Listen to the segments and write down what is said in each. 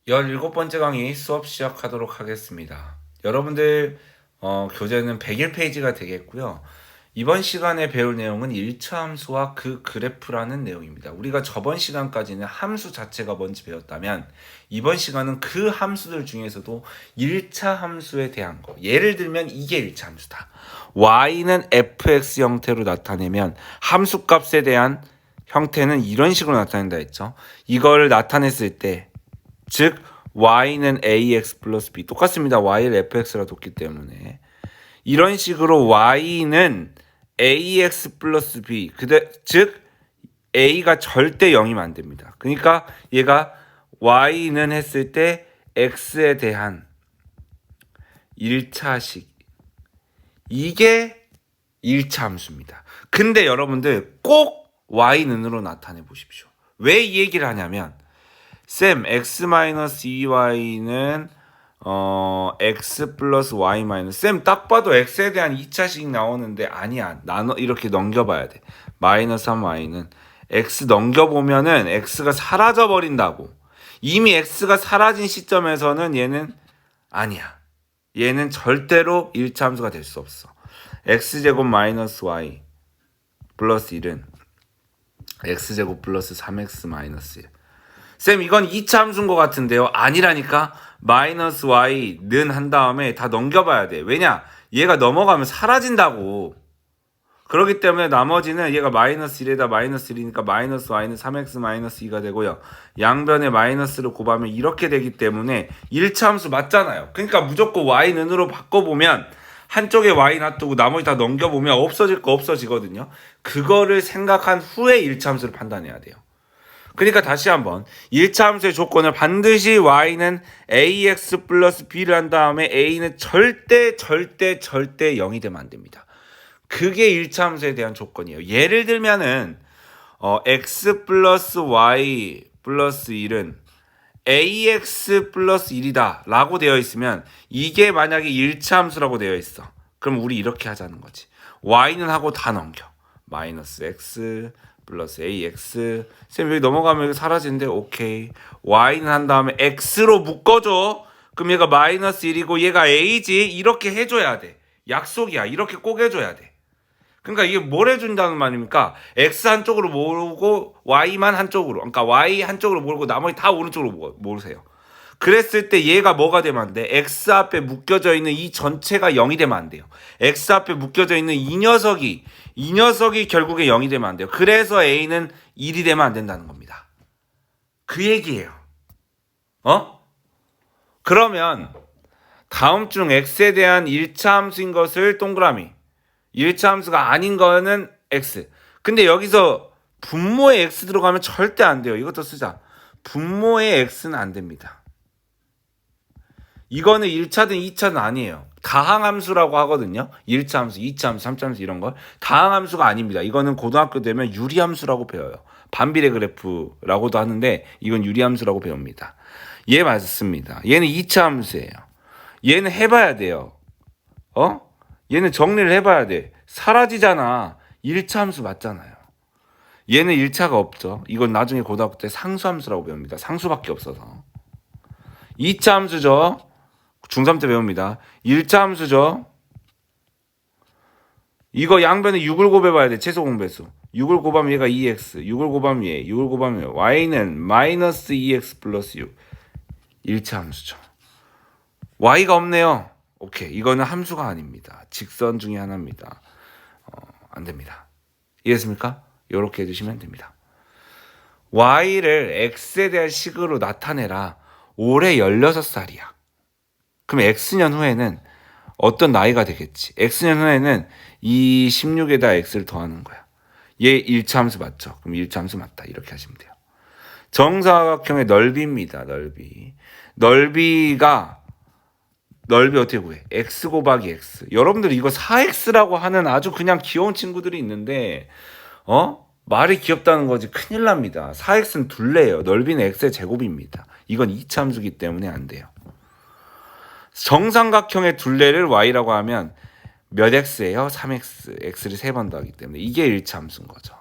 17번째 강의 수업 시작하도록 하겠습니다. 여러분들 교재는 101페이지가 되겠고요. 이번 시간에 배울 내용은 1차 함수와 그 그래프라는 내용입니다. 우리가 저번 시간까지는 함수 자체가 뭔지 배웠다면 이번 시간은 그 함수들 중에서도 1차 함수에 대한 거. 예를 들면 이게 1차 함수다. y는 fx 형태로 나타내면 함수값에 대한 형태는 이런 식으로 나타낸다 했죠. 이걸 나타냈을 때 즉 y는 ax 플러스 b 똑같습니다. y를 fx라 뒀기 때문에 이런 식으로 y는 ax 플러스 b 즉 a가 절대 0이면 안 됩니다. 그러니까 얘가 y는 했을 때 x에 대한 1차식 이게 1차 함수입니다. 근데 여러분들 꼭 y는으로 나타내 보십시오. 왜 이 얘기를 하냐면 쌤 x-2y는 x 플러스 y 마이너스 쌤 딱 봐도 x에 대한 2차식 나오는데 아니야. 이렇게 넘겨봐야 돼. 마이너스 3y는 x 넘겨보면은 x가 사라져 버린다고. 이미 x가 사라진 시점에서는 얘는 아니야. 얘는 절대로 1차 함수가 될 수 없어. x제곱 마이너스 y 플러스 1은 x제곱 플러스 3x 마이너스 1. 쌤 이건 2차 함수인 것 같은데요. 아니라니까. 마이너스 y는 한 다음에 다 넘겨봐야 돼. 왜냐? 얘가 넘어가면 사라진다고. 그렇기 때문에 나머지는 얘가 마이너스 1에다 마이너스 1이니까 마이너스 y는 3x 마이너스 2가 되고요. 양변에 마이너스를 곱하면 이렇게 되기 때문에 1차 함수 맞잖아요. 그러니까 무조건 y는으로 바꿔보면 한쪽에 y 놔두고 나머지 다 넘겨보면 없어질 거 없어지거든요. 그거를 생각한 후에 1차 함수를 판단해야 돼요. 그러니까 다시 한번 1차 함수의 조건을 반드시 y는 ax 플러스 b를 한 다음에 a는 절대 0이 되면 안 됩니다. 그게 1차 함수에 대한 조건이에요. 예를 들면은 x 플러스 y 플러스 1은 ax 플러스 1이다 라고 되어 있으면 이게 만약에 1차 함수라고 되어 있어. 그럼 우리 이렇게 하자는 거지. y는 하고 다 넘겨. 마이너스 x 플러스 ax 쌤 여기 넘어가면 여기 사라지는데 오케이. y는 한 다음에 x로 묶어줘. 그럼 얘가 마이너스 1이고 얘가 a지. 이렇게 해줘야 돼. 약속이야. 이렇게 꼭 해줘야 돼. 그러니까 이게 뭘 해준다는 말입니까? x 한쪽으로 모으고 y만 한쪽으로. 그러니까 y 한쪽으로 모으고 나머지 다 오른쪽으로 모으세요. 그랬을 때 얘가 뭐가 되면 안 돼? x 앞에 묶여져 있는 이 전체가 0이 되면 안 돼요. x 앞에 묶여져 있는 이 녀석이 결국에 0이 되면 안 돼요. 그래서 a는 1이 되면 안 된다는 겁니다. 그 얘기예요. 그러면 다음 중 x에 대한 1차 함수인 것을 동그라미 1차 함수가 아닌 거는 x. 근데 여기서 분모에 x 들어가면 절대 안 돼요. 이것도 쓰자. 분모에 x는 안 됩니다. 이거는 1차든 2차든 아니에요. 다항함수라고 하거든요. 1차 함수, 2차 함수, 3차 함수 이런 걸. 다항함수가 아닙니다. 이거는 고등학교 되면 유리함수라고 배워요. 반비례 그래프라고도 하는데 이건 유리함수라고 배웁니다. 얘 맞습니다. 얘는 2차 함수예요. 얘는 해봐야 돼요. 얘는 정리를 해봐야 돼. 사라지잖아. 1차 함수 맞잖아요. 얘는 1차가 없죠. 이건 나중에 고등학교 때 상수함수라고 배웁니다. 상수밖에 없어서. 2차 함수죠. 중3 때 배웁니다. 1차 함수죠. 이거 양변에 6을 곱해봐야 돼. 최소 공배수. 6을 곱하면 얘가 2x. 6을 곱하면 얘. 6을 곱하면 y는 마이너스 2x 플러스 6. 1차 함수죠. y가 없네요. 오케이. 이거는 함수가 아닙니다. 직선 중에 하나입니다. 안 됩니다. 이해했습니까? 이렇게 해주시면 됩니다. y를 x에 대한 식으로 나타내라. 올해 16살이야. 그럼 x년 후에는 어떤 나이가 되겠지? x년 후에는 이 16에다 x를 더하는 거야. 얘 1차 함수 맞죠? 그럼 1차 함수 맞다. 이렇게 하시면 돼요. 정사각형의 넓이입니다. 넓이 어떻게 구해? x 곱하기 x. 여러분들 이거 4x라고 하는 아주 그냥 귀여운 친구들이 있는데 말이 귀엽다는 거지 큰일 납니다. 4x는 둘레예요. 넓이는 x의 제곱입니다. 이건 2차 함수기 때문에 안 돼요. 정삼각형의 둘레를 y라고 하면 몇 x예요? 3x. x를 3번 더하기 때문에 이게 1차 함수인 거죠.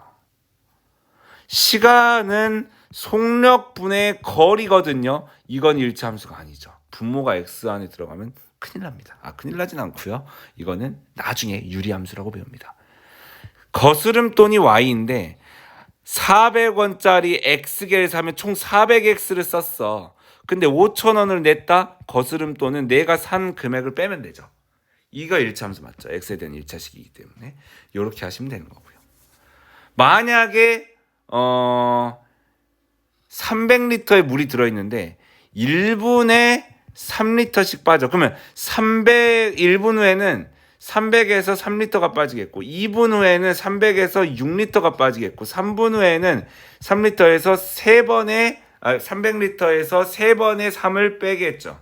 시간은 속력분의 거리거든요. 이건 일차 함수가 아니죠. 분모가 x 안에 들어가면 큰일 납니다. 큰일 나진 않고요. 이거는 나중에 유리함수라고 배웁니다. 거스름돈이 y인데 400원짜리 x개를 사면 총 400x를 썼어. 근데 5,000원을 냈다? 거스름돈은 내가 산 금액을 빼면 되죠. 이거 일차 함수 맞죠? x에 대한 일차식이기 때문에 이렇게 하시면 되는 거고요. 만약에 300리터의 물이 들어있는데 1분에 3리터씩 빠져. 그러면 1분 후에는 300에서 3리터가 빠지겠고 2분 후에는 300에서 6리터가 빠지겠고 3분 후에는 3리터에서 300리터에서 3번의 3을 빼겠죠.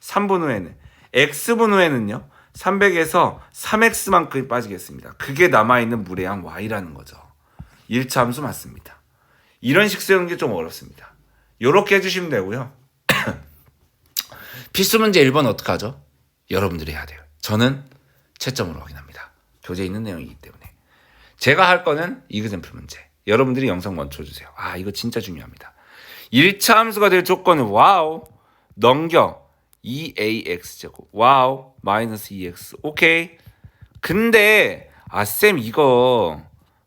3분 후에는. X분 후에는요. 300에서 3X만큼이 빠지겠습니다. 그게 남아있는 물의 양 Y라는 거죠. 1차 함수 맞습니다. 이런 식 쓰는 게 좀 어렵습니다. 요렇게 해주시면 되고요. 필수 문제 1번 어떻게 하죠? 여러분들이 해야 돼요. 저는 채점으로 확인합니다. 교재에 있는 내용이기 때문에. 제가 할 거는 이그젠플 문제. 여러분들이 영상 멈춰주세요. 이거 진짜 중요합니다. 1차 함수가 될 조건은 와우 넘겨 2ax제곱 와우 마이너스 2x 오케이. 근데 쌤 이거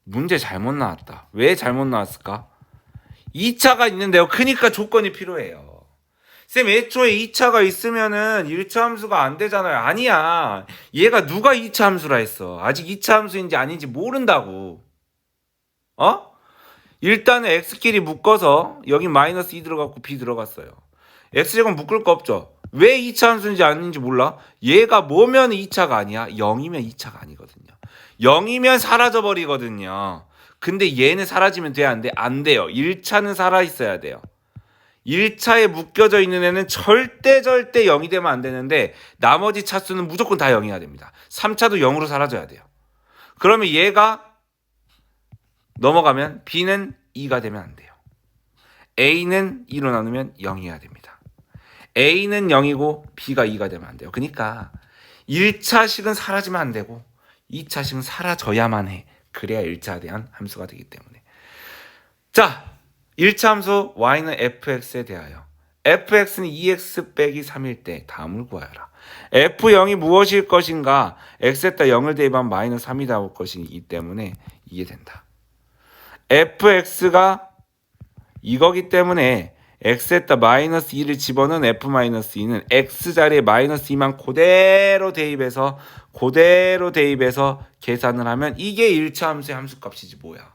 문제 잘못 나왔다. 왜 잘못 나왔을까? 2차가 있는데요. 그러니까 조건이 필요해요. 쌤 애초에 2차가 있으면은 1차 함수가 안 되잖아요. 아니야. 얘가 누가 2차 함수라 했어. 아직 2차 함수인지 아닌지 모른다고. 일단은 x끼리 묶어서 여기 마이너스 2 들어갔고 b 들어갔어요. x제곱 묶을 거 없죠. 왜 2차 함수인지 아닌지 몰라? 얘가 뭐면 2차가 아니야? 0이면 2차가 아니거든요. 0이면 사라져버리거든요. 근데 얘는 사라지면 돼? 안 돼? 안 돼요. 1차는 살아있어야 돼요. 1차에 묶여져 있는 애는 절대 0이 되면 안 되는데 나머지 차수는 무조건 다 0이어야 됩니다. 3차도 0으로 사라져야 돼요. 그러면 얘가 넘어가면 B는 2가 되면 안 돼요. A는 2로 나누면 0이어야 됩니다. A는 0이고 B가 2가 되면 안 돼요. 그러니까 1차식은 사라지면 안 되고 2차식은 사라져야만 해. 그래야 1차에 대한 함수가 되기 때문에. 자, 1차 함수 y는 fx에 대하여 fx는 2x 빼기 3일 때 다음을 구하여라. f0이 무엇일 것인가? x에다 0을 대입하면 마이너스 3이 나올 것이기 때문에 이게 된다. fx가 이거기 때문에 x에다 마이너스 2를 집어넣은 f-2는 x 자리에 마이너스 2만 그대로 대입해서 계산을 하면 이게 1차 함수의 함수값이지 뭐야.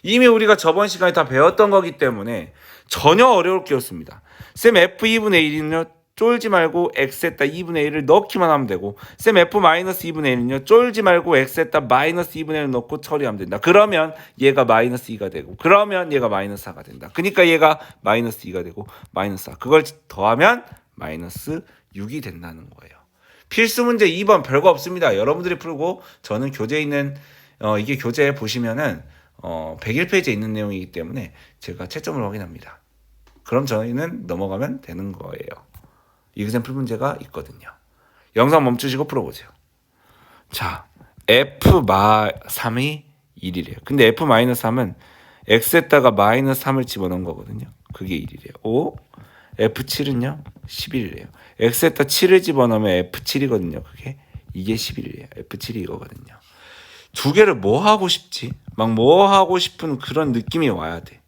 이미 우리가 저번 시간에 다 배웠던 거기 때문에 전혀 어려울 게 없습니다. 쌤 f2분의 1이는요. 쫄지 말고 x에다 2분의 1을 넣기만 하면 되고 쌤 f-2분의 1은요. 쫄지 말고 x에다 마이너스 2분의 1을 넣고 처리하면 된다. 그러면 얘가 마이너스 2가 되고 그러면 얘가 마이너스 4가 된다. 그러니까 얘가 마이너스 2가 되고 마이너스 4. 그걸 더하면 마이너스 6이 된다는 거예요. 필수 문제 2번 별거 없습니다. 여러분들이 풀고 저는 교재에 있는 이게 교재에 보시면은 101페이지에 있는 내용이기 때문에 제가 채점을 확인합니다. 그럼 저희는 넘어가면 되는 거예요. 이그젠플 문제가 있거든요. 영상 멈추시고 풀어보세요. 자, f-3이 1이래요. 근데 f-3은 x에다가 마이너스 3을 집어넣은 거거든요. 그게 1이래요. 오, f7은요? 11이래요. x에다 7을 집어넣으면 f7이거든요. 이게 11이래요. f7이 이거거든요. 두 개를 뭐 하고 싶지? 막 뭐 하고 싶은 그런 느낌이 와야 돼.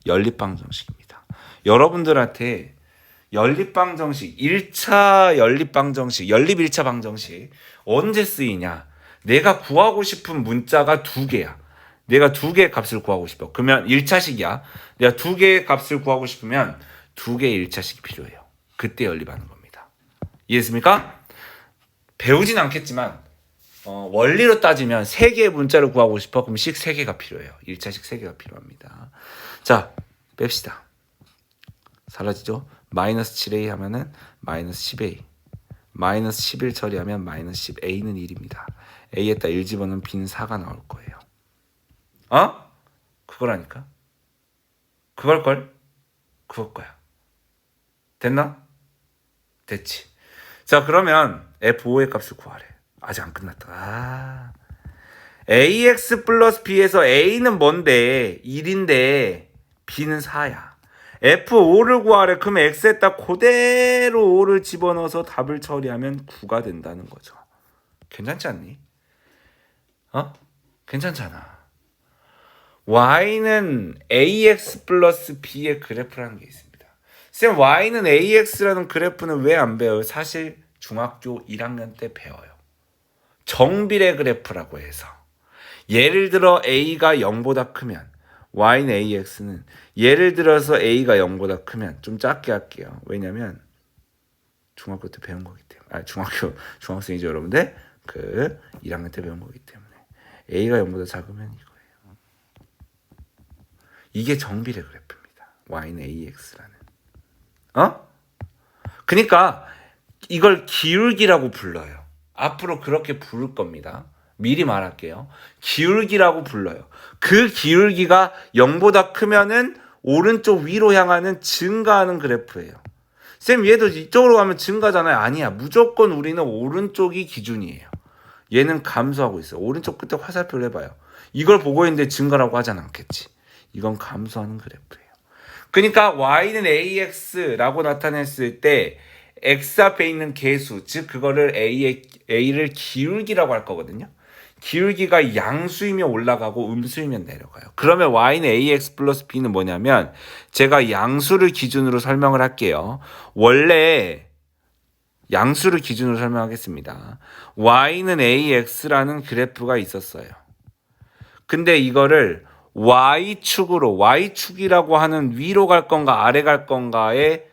연립방정식입니다. 여러분들한테 연립방정식, 1차 연립방정식, 연립 1차 방정식 언제 쓰이냐? 내가 구하고 싶은 문자가 두 개야. 내가 두 개의 값을 구하고 싶어. 그러면 1차식이야. 내가 두 개의 값을 구하고 싶으면 두 개의 1차식이 필요해요. 그때 연립하는 겁니다. 이해했습니까? 배우진 않겠지만 원리로 따지면 3개의 문자를 구하고 싶어. 그럼 식 3개가 필요해요. 1차식 3개가 필요합니다. 자, 뺍시다. 사라지죠? 마이너스 7a 하면은 마이너스 10a. 마이너스 11 처리하면 마이너스 10. a는 1입니다. a에다 1 집어넣으면 b는 4가 나올 거예요. 그거라니까. 그걸 거야. 됐나? 됐지. 자, 그러면 f5의 값을 구하래. 아직 안 끝났다. ax 플러스 b에서 a는 뭔데? 1인데 b는 4야. F5를 구하래. 그럼 x에다 그대로 5를 집어넣어서 답을 처리하면 9가 된다는 거죠. 괜찮지 않니? 괜찮잖아. y는 ax 플러스 b의 그래프라는 게 있습니다. 쌤, y는 ax라는 그래프는 왜 안 배워요? 사실 중학교 1학년 때 배워요. 정비례 그래프라고 해서. 예를 들어 a가 0보다 크면 y는 ax는 예를 들어서 a가 0보다 크면 좀 작게 할게요. 왜냐면 중학교 때 배운 거기 때문에. 중학생이죠, 여러분들. 1학년 때 배운 거기 때문에. a가 0보다 작으면 이거예요. 이게 정비례 그래프입니다. y는 ax라는. 그러니까 이걸 기울기라고 불러요. 앞으로 그렇게 부를 겁니다. 미리 말할게요. 기울기라고 불러요. 그 기울기가 0보다 크면은 오른쪽 위로 향하는 증가하는 그래프예요. 쌤, 얘도 이쪽으로 가면 증가잖아요. 아니야. 무조건 우리는 오른쪽이 기준이에요. 얘는 감소하고 있어요. 오른쪽 끝에 화살표를 해봐요. 이걸 보고 있는데 증가라고 하진 않겠지. 이건 감소하는 그래프예요. 그러니까 y는 ax라고 나타냈을 때 x 앞에 있는 계수, 즉 그거를 a를 기울기라고 할 거거든요. 기울기가 양수이면 올라가고 음수이면 내려가요. 그러면 y는 ax 플러스 b는 뭐냐면 제가 양수를 기준으로 설명을 할게요. 원래 양수를 기준으로 설명하겠습니다. y는 ax라는 그래프가 있었어요. 근데 이거를 y축이라고 하는 위로 갈 건가 아래 갈 건가에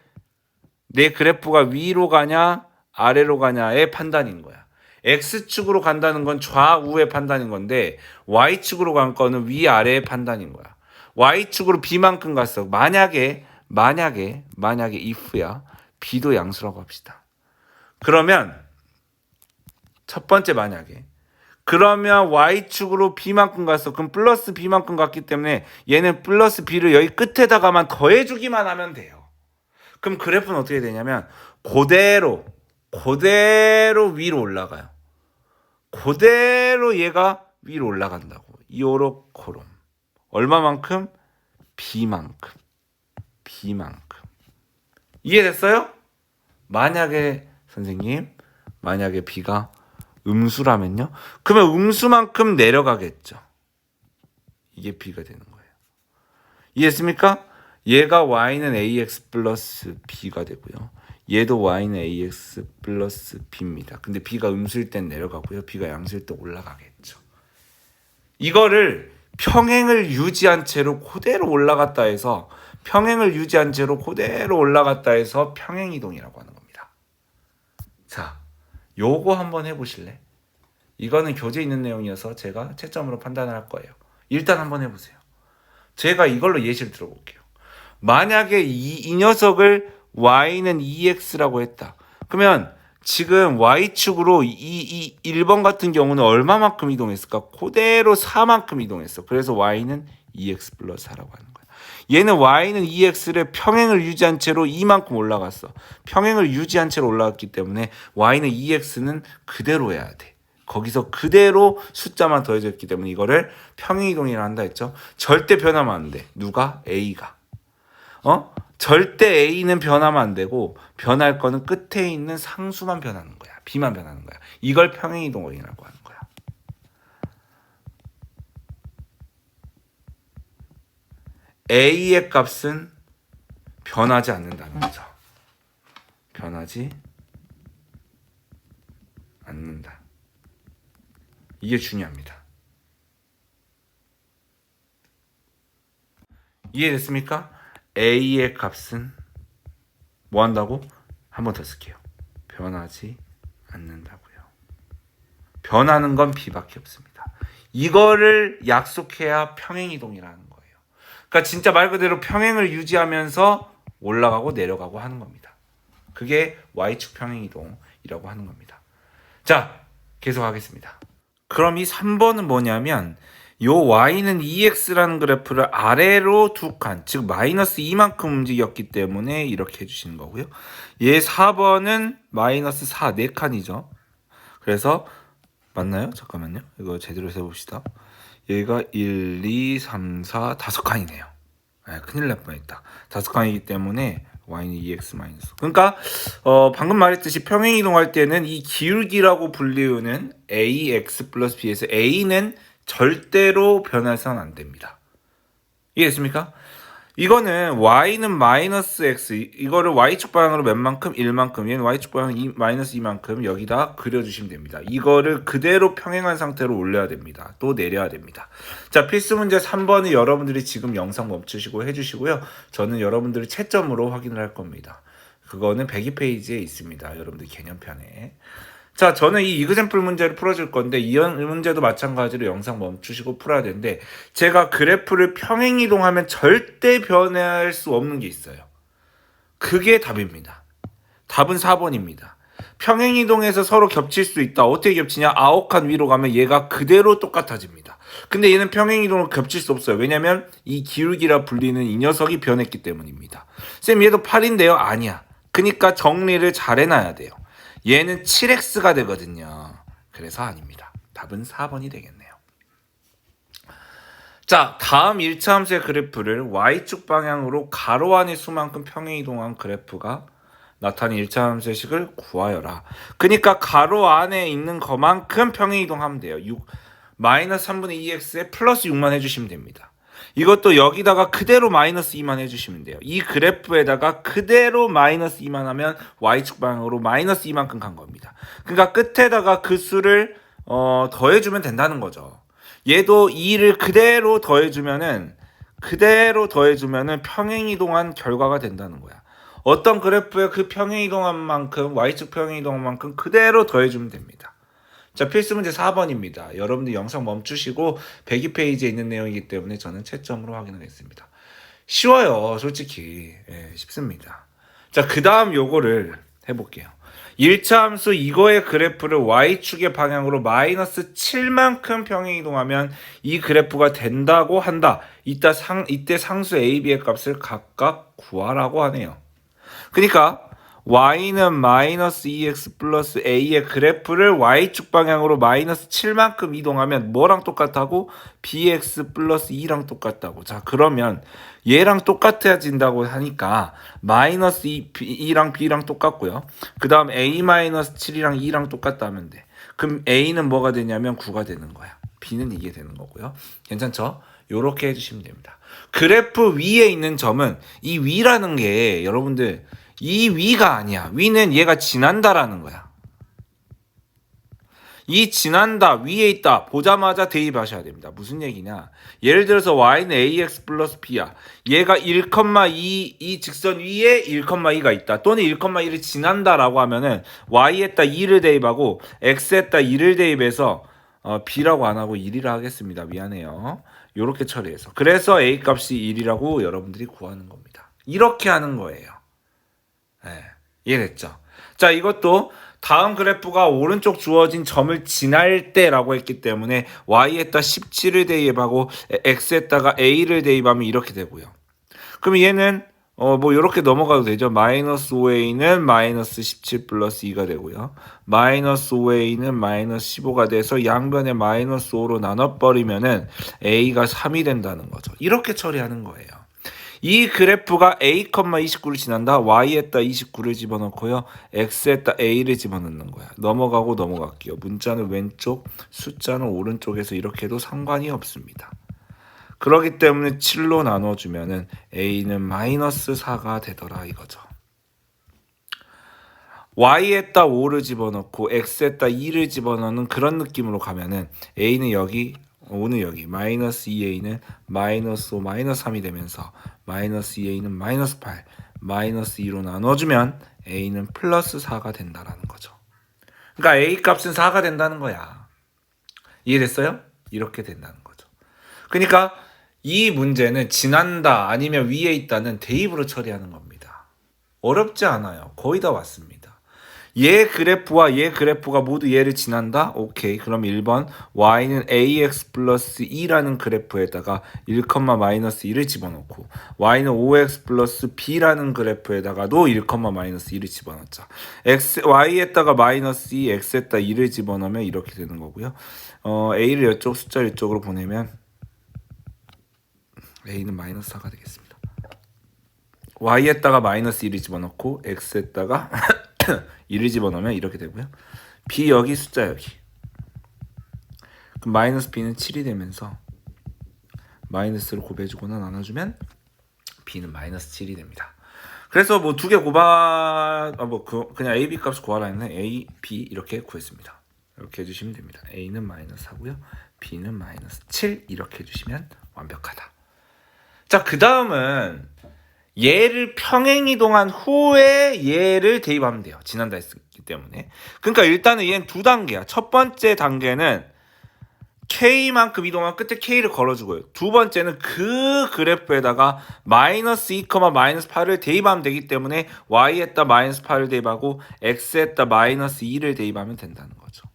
내 그래프가 위로 가냐 아래로 가냐의 판단인 거야. x축으로 간다는 건 좌우의 판단인 건데 y축으로 간 거는 위아래의 판단인 거야. y축으로 b만큼 갔어. 만약에 if야. b도 양수라고 합시다. 그러면 첫 번째 만약에 그러면 y축으로 b만큼 갔어. 그럼 플러스 b만큼 갔기 때문에 얘는 플러스 b를 여기 끝에다가만 더해주기만 하면 돼요. 그럼 그래프는 어떻게 되냐면 그대로 위로 올라가요. 그대로 얘가 위로 올라간다고. 요렇코롬. 얼마만큼? b만큼. 이해됐어요? 만약에 선생님, b가 음수라면요? 그러면 음수만큼 내려가겠죠. 이게 b가 되는 거예요. 이해했습니까? 얘가 y는 ax 플러스 b가 되고요. 얘도 y는 ax 플러스 b입니다. 근데 b가 음수일 땐 내려가고요. b가 양수일 때 올라가겠죠. 이거를 평행을 유지한 채로 그대로 올라갔다 해서 평행이동이라고 하는 겁니다. 자, 요거 한번 해보실래? 이거는 교재에 있는 내용이어서 제가 채점으로 판단을 할 거예요. 일단 한번 해보세요. 제가 이걸로 예시를 들어볼게요. 만약에 이 녀석을 y는 2x라고 했다. 그러면 지금 y축으로 이 1번 같은 경우는 얼마만큼 이동했을까? 그대로 4만큼 이동했어. 그래서 y는 2x 플러스 4라고 하는 거야. 얘는 y는 2x를 평행을 유지한 채로 이만큼 올라갔어. 평행을 유지한 채로 올라갔기 때문에 y는 2x는 그대로 해야 돼. 거기서 그대로 숫자만 더해졌기 때문에 이거를 평행이동이라 한다 했죠. 절대 변하면 안 돼. 누가? a가. 절대 a는 변하면 안 되고 변할 거는 끝에 있는 상수만 변하는 거야. b만 변하는 거야. 이걸 평행이동이라고 하는 거야. a의 값은 변하지 않는다는 거죠. 변하지 않는다. 이게 중요합니다. 이해됐습니까? a의 값은 뭐 한다고? 한 번 더 쓸게요. 변하지 않는다고요. 변하는 건 b밖에 없습니다. 이거를 약속해야 평행이동이라는 거예요. 그러니까 진짜 말 그대로 평행을 유지하면서 올라가고 내려가고 하는 겁니다. 그게 y축 평행이동이라고 하는 겁니다. 자, 계속하겠습니다. 그럼 이 3번은 뭐냐면 요 y는 2x라는 그래프를 아래로 두 칸, 즉 마이너스 2만큼 움직였기 때문에 이렇게 해주시는 거고요. 얘 4번은 마이너스 4, 4칸이죠. 그래서 맞나요? 잠깐만요. 이거 제대로 세봅시다. 얘가 1, 2, 3, 4, 5칸이네요. 큰일 날 뻔했다. 다소칸이기 때문에 y는 2x 마이너스. 그러니까 방금 말했듯이 평행 이동할 때는 이 기울기라고 불리우는 ax 플러스 b에서 a는 절대로 변해서는 안 됩니다. 이해됐습니까? 이거는 y는 마이너스 x, 이거를 y축 방향으로 몇 만큼? 1만큼, 얘는 y축 방향 마이너스 2만큼 여기다 그려주시면 됩니다. 이거를 그대로 평행한 상태로 올려야 됩니다. 또 내려야 됩니다. 자, 필수 문제 3번은 여러분들이 지금 영상 멈추시고 해주시고요. 저는 여러분들이 채점으로 확인을 할 겁니다. 그거는 102페이지에 있습니다. 여러분들 개념편에. 자, 저는 이 이그샘플 문제를 풀어줄 건데 이 문제도 마찬가지로 영상 멈추시고 풀어야 되는데 제가 그래프를 평행 이동하면 절대 변할 수 없는 게 있어요. 그게 답입니다. 답은 4번입니다. 평행 이동해서 서로 겹칠 수 있다. 어떻게 겹치냐? 아홉 위로 가면 얘가 그대로 똑같아집니다. 근데 얘는 평행 이동으로 겹칠 수 없어요. 왜냐면 이 기울기라 불리는 이 녀석이 변했기 때문입니다. 쌤, 얘도 8인데요? 아니야. 그러니까 정리를 잘 해놔야 돼요. 얘는 7x가 되거든요. 그래서 아닙니다. 답은 4번이 되겠네요. 자, 다음 1차 함수의 그래프를 y축 방향으로 가로 안의 수만큼 평행 이동한 그래프가 나타낸 1차 함수의 식을 구하여라. 그러니까 가로 안에 있는 것만큼 평행 이동하면 돼요. 마이너스 3분의 2x에 플러스 6만 해주시면 됩니다. 이것도 여기다가 그대로 마이너스 2만 해주시면 돼요. 이 그래프에다가 그대로 마이너스 2만 하면 y축 방향으로 마이너스 2만큼 간 겁니다. 그러니까 끝에다가 그 수를 더해주면 된다는 거죠. 얘도 2를 그대로 더해주면은 평행 이동한 결과가 된다는 거야. 어떤 그래프에 그 평행 이동한 만큼 y축 평행 이동한 만큼 그대로 더해주면 됩니다. 자, 필수 문제 4번입니다. 여러분들 영상 멈추시고 102페이지에 있는 내용이기 때문에 저는 채점으로 확인하겠습니다. 쉬워요, 솔직히. 쉽습니다. 자, 그 다음 요거를 해볼게요. 1차 함수 이거의 그래프를 y축의 방향으로 마이너스 7만큼 평행 이동하면 이 그래프가 된다고 한다. 이때 상수 a, b의 값을 각각 구하라고 하네요. 그러니까 y는 마이너스 2x 플러스 a의 그래프를 y축 방향으로 마이너스 7만큼 이동하면 뭐랑 똑같다고? bx 플러스 2랑 똑같다고. 자, 그러면 얘랑 똑같아진다고 하니까 마이너스 2랑 b랑 똑같고요. 그 다음 a 마이너스 7이랑 2랑 똑같다면 돼. 그럼 a는 뭐가 되냐면 9가 되는 거야. b는 이게 되는 거고요. 괜찮죠? 요렇게 해주시면 됩니다. 그래프 위에 있는 점은 이 위라는 게 여러분들 이 위가 아니야. 위는 얘가 지난다라는 거야. 이 지난다, 위에 있다 보자마자 대입하셔야 됩니다. 무슨 얘기냐? 예를 들어서 y는 ax 플러스 b야. 얘가 1,2, 이 직선 위에 1,2가 있다. 또는 1,2를 지난다라고 하면은 y에다 2를 대입하고 x에다 2를 대입해서 b라고 안 하고 1이라 하겠습니다. 미안해요. 요렇게 처리해서. 그래서 a 값이 1이라고 여러분들이 구하는 겁니다. 이렇게 하는 거예요. 이해됐죠? 자, 이것도 다음 그래프가 오른쪽 주어진 점을 지날 때라고 했기 때문에 y에다 17을 대입하고 x에다가 a를 대입하면 이렇게 되고요. 그럼 얘는 뭐 이렇게 넘어가도 되죠. 마이너스 5a는 마이너스 17 플러스 2가 되고요. 마이너스 5a는 마이너스 15가 돼서 양변에 마이너스 5로 나눠버리면은 a가 3이 된다는 거죠. 이렇게 처리하는 거예요. 이 그래프가 a,29를 지난다. y에다 29를 집어넣고요. x에다 a를 집어넣는 거야. 넘어가고 넘어갈게요. 문자는 왼쪽, 숫자는 오른쪽에서 이렇게 해도 상관이 없습니다. 그렇기 때문에 7로 나눠주면은 a는 마이너스 4가 되더라 이거죠. y에다 5를 집어넣고 x에다 2를 집어넣는 그런 느낌으로 가면은 a는 여기, 5는 여기, 마이너스 2a는 마이너스 5, 마이너스 3이 되면서 마이너스 2a는 마이너스 8, 마이너스 2로 나눠주면 a는 플러스 4가 된다라는 거죠. 그러니까 a 값은 4가 된다는 거야. 이해됐어요? 이렇게 된다는 거죠. 그러니까 이 문제는 지난다 아니면 위에 있다는 대입으로 처리하는 겁니다. 어렵지 않아요. 거의 다 왔습니다. 얘 그래프와 얘 그래프가 모두 얘를 지난다? 오케이. 그럼 1번 y는 ax 플러스 2라는 그래프에다가 1, 마이너스 1을 집어넣고 y는 5x 플러스 b라는 그래프에다가도 1, 마이너스 1을 집어넣자. y에다가 마이너스 2, x에다 2를 집어넣으면 이렇게 되는 거고요. a를 이쪽 숫자 이쪽으로 보내면 a는 마이너스 4가 되겠습니다. y에다가 마이너스 1을 집어넣고 x에다가 1을 집어넣으면 이렇게 되고요. b 여기 숫자 여기. 그럼 마이너스 b는 7이 되면서 마이너스를 곱해주거나 나눠주면 b는 마이너스 7이 됩니다. 그래서 뭐 두 개 그냥 a, b 값을 구하라 했는데 a, b 이렇게 구했습니다. 이렇게 해주시면 됩니다. a는 마이너스 하고요. b는 마이너스 7 이렇게 해주시면 완벽하다. 자, 그 다음은 얘를 평행이동한 후에 얘를 대입하면 돼요. 지난다 했기 때문에. 그러니까 일단은 얘는 두 단계야. 첫 번째 단계는 K만큼 이동한 끝에 K를 걸어주고요. 두 번째는 그 그래프에다가 마이너스 2, 마이너스 8을 대입하면 되기 때문에 Y에다 마이너스 8을 대입하고 X에다 마이너스 2를 대입하면 된다는 거죠.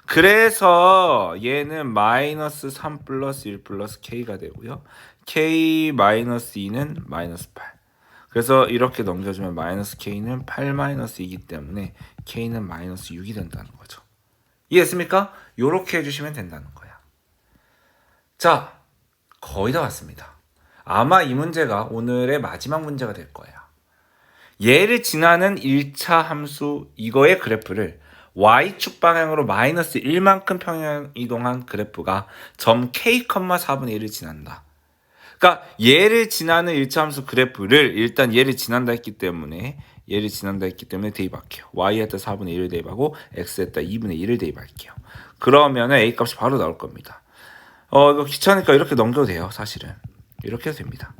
그래서 얘는 마이너스 3 플러스 1 플러스 K가 되고요. K 마이너스 2는 마이너스 8. 그래서 이렇게 넘겨주면 마이너스 K는 8 마이너스 2이기 때문에 K는 마이너스 6이 된다는 거죠. 이해했습니까? 요렇게 해주시면 된다는 거야. 자, 거의 다 왔습니다. 아마 이 문제가 오늘의 마지막 문제가 될 거야. 얘를 지나는 1차 함수 이거의 그래프를 y축 방향으로 마이너스 1만큼 평행 이동한 그래프가 점 k, 4분의 1을 지난다. 그러니까 얘를 지나는 1차 함수 그래프를 일단 얘를 지난다 했기 때문에 대입할게요. y에다 4분의 1을 대입하고 x에다 2분의 1을 대입할게요. 그러면은 a 값이 바로 나올 겁니다. 이거 귀찮으니까 이렇게 넘겨도 돼요. 사실은 이렇게 해도 됩니다.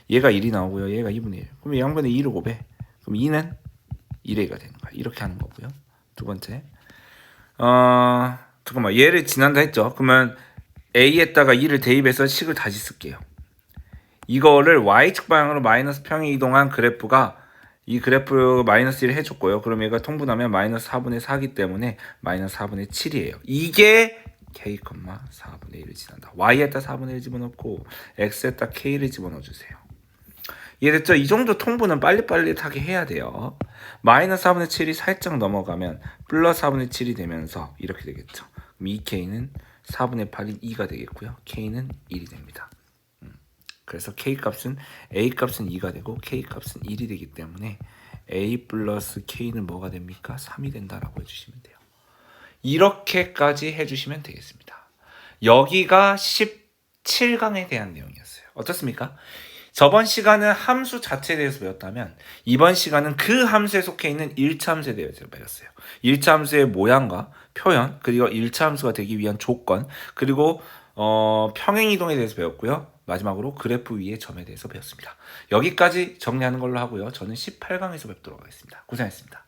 얘가 1이 나오고요. 얘가 2분의 1. 그럼 양분의 2를 곱해. 그럼 2는 1a가 되는 거야. 이렇게 하는 거고요. 두 번째. 잠깐만. 얘를 지난다 했죠. 그러면 a에다가 2를 대입해서 식을 다시 쓸게요. 이거를 y축 방향으로 마이너스 평행 이동한 그래프가 이 그래프 마이너스 1을 해줬고요. 그럼 얘가 통분하면 마이너스 4분의 4기 때문에 마이너스 4분의 7이에요. 이게 k, 4분의 1을 지난다. y에다 4분의 1 집어넣고 x에다 k를 집어넣어주세요. 이해됐죠? 이 정도 통분은 빨리빨리하게 해야 돼요. 마이너스 4분의 7이 살짝 넘어가면 플러스 4분의 7이 되면서 이렇게 되겠죠. 그럼 이 k는 4분의 8이 2가 되겠고요. k는 1이 됩니다. 그래서 k값은 a값은 2가 되고 k값은 1이 되기 때문에 a 플러스 k는 뭐가 됩니까? 3이 된다라고 해주시면 돼요. 이렇게까지 해주시면 되겠습니다. 여기가 17강에 대한 내용이었어요. 어떻습니까? 저번 시간은 함수 자체에 대해서 배웠다면 이번 시간은 그 함수에 속해 있는 1차 함수에 대해서 배웠어요. 1차 함수의 모양과 표현, 그리고 1차 함수가 되기 위한 조건, 그리고 평행이동에 대해서 배웠고요. 마지막으로 그래프 위의 점에 대해서 배웠습니다. 여기까지 정리하는 걸로 하고요. 저는 18강에서 뵙도록 하겠습니다. 고생하셨습니다.